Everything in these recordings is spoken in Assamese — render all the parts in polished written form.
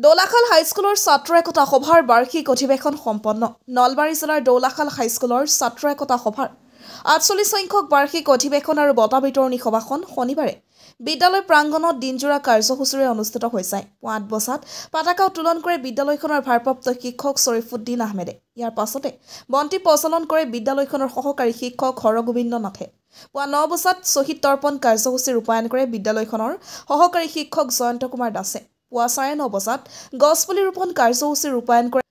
দৌলাখাল হাইস্কুলৰ ছাত্ৰ একতা সভাৰ বাৰ্ষিক অধিৱেশন সম্পন্ন। নলবাৰী জিলাৰ দৌলাখাল হাইস্কুলৰ ছাত্ৰ একতা সভাৰ ৪৮ সংখ্যক বাৰ্ষিক অধিৱেশন আৰু বঁটা বিতৰণী সভাখন শনিবাৰে বিদ্যালয় প্ৰাংগণত দিনজোৰা কাৰ্যসূচীৰে অনুষ্ঠিত হৈছে। ৮ বজাত পতাকা উত্তোলন কৰে বিদ্যালয়খনৰ ভাৰপ্ৰাপ্ত শিক্ষক শ্বৰীফুদ্দিন আহমেদে। ইয়াৰ পাছতে বন্তি প্ৰজ্বলন কৰে বিদ্যালয়খনৰ সহকাৰী শিক্ষক হৰগোবিন্দ নাথে। ৯ বজাত শ্বহীদ তৰ্পণ কাৰ্যসূচী ৰূপায়ণ কৰে বিদ্যালয়খনৰ সহকাৰী শিক্ষক জয়ন্ত কুমাৰ দাসে। ৯:৩০ বজাত গছপুলি ৰোপণ কাৰ্যসূচী ৰূপায়ণ কৰে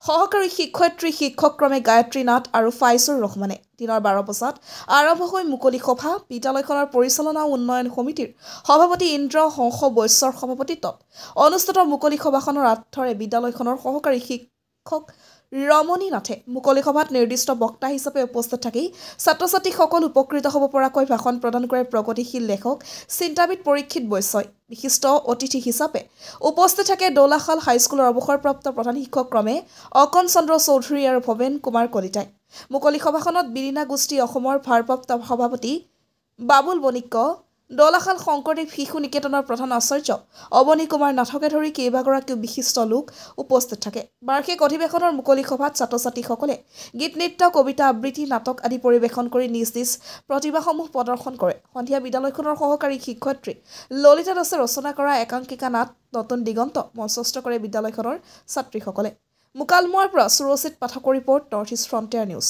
সহকাৰী শিক্ষয়িত্ৰী শিক্ষকক্ৰমে গায়ত্ৰী নাথ আৰু ফাইজুৰ ৰহমানে। দিনৰ ১২ বজাত আৰম্ভ হৈ মুকলি সভা বিদ্যালয়খনৰ পৰিচালনা উন্নয়ন সমিতিৰ সভাপতি ইন্দ্ৰ হংস বৈশ্যৰ সভাপতিত্বত অনুষ্ঠিত মুকলি সভাখনৰ আঁতৰে বিদ্যালয়খনৰ সহকাৰী শিক্ষক ৰমণী নাথে মুকলি সভাত নিৰ্দিষ্ট বক্তা হিচাপে উপস্থিত থাকি ছাত্ৰ ছাত্ৰীসকল উপকৃত হ'ব পৰাকৈ ভাষণ প্ৰদান কৰে প্ৰগতিশীল লেখক চিন্তাবিদ পৰীক্ষিত বৈশ্যই। বিশিষ্ট অতিথি হিচাপে উপস্থিত থাকে দৌলাখাল হাইস্কুলৰ অৱসৰপ্ৰাপ্ত প্ৰধান শিক্ষকক্ৰমে অকণ চন্দ্ৰ চৌধুৰী আৰু ভৱেন কুমাৰ কলিতাই। মুকলি সভাখনত বিলীনা গোষ্ঠী অসমৰ ভাৰপ্ৰাপ্ত সভাপতি বাবুল বণিক্য, দৌলাখাল শংকৰদেৱ শিশু নিকেতনৰ প্ৰধান আচাৰ্য অৱনী কুমাৰ নাথকে ধৰি কেইবাগৰাকীও বিশিষ্ট লোক উপস্থিত থাকে। বাৰ্ষিক অধিৱেশনৰ মুকলি সভাত ছাত্ৰ ছাত্ৰীসকলে গীত নৃত্য কবিতা আবৃত্তি নাটক আদি পৰিৱেশন কৰি নিজ নিজ প্ৰতিভাসমূহ প্ৰদৰ্শন কৰে। সন্ধিয়া বিদ্যালয়খনৰ সহকাৰী শিক্ষয়িত্ৰী ললিতা দাসে ৰচনা কৰা একাংকিকা নাট নতুন দিগন্ত মঞ্চস্থ কৰে বিদ্যালয়খনৰ ছাত্ৰীসকলে। মুকালমুৱাৰ পৰা সুৰজিত পাঠকৰ report, north east frontier news.